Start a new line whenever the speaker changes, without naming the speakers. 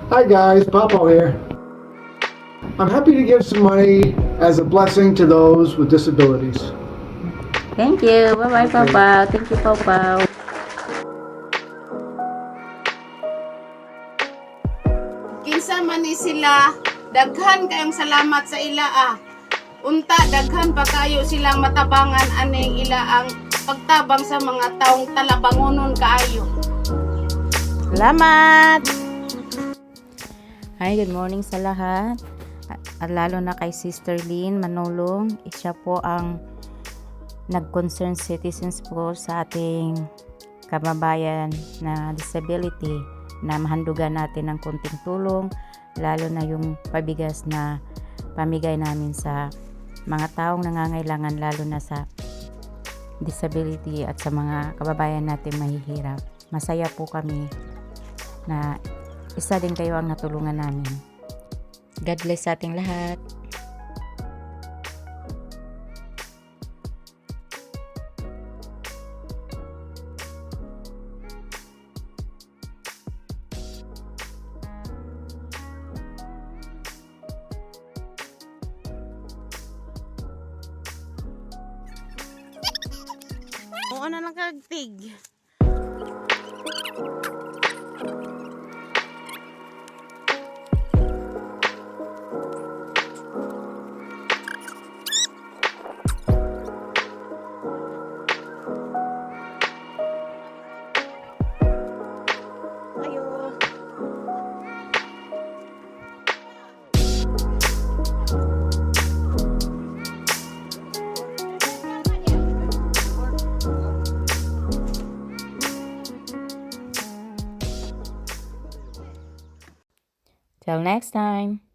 Hi guys, Papa here. I'm happy to give some money as a blessing to those with disabilities.
Thank you. Bye-bye,
Okay.
Papa. Thank you, Papa.
Kinsa man ni sila, daghan kayong salamat sa ila ah. Unta daghan pa kayo silang matabangan aning ila ang pagtabang sa mga taong talabangonon kaayo.
Salamat! Hi, good morning sa lahat. At lalo na kay Sister Lynn Manulong. Siya po ang nag-concerned citizens po sa ating kababayan na disability na mahandugan natin ng konting tulong, lalo na yung pabigas na pamigay namin sa mga taong nangangailangan, lalo na sa disability at sa mga kababayan natin mahihirap. Masaya po kami na isa din kayo ang natulungan namin. God bless sa ating lahat.
Oo na lang kagtig.
Till next time.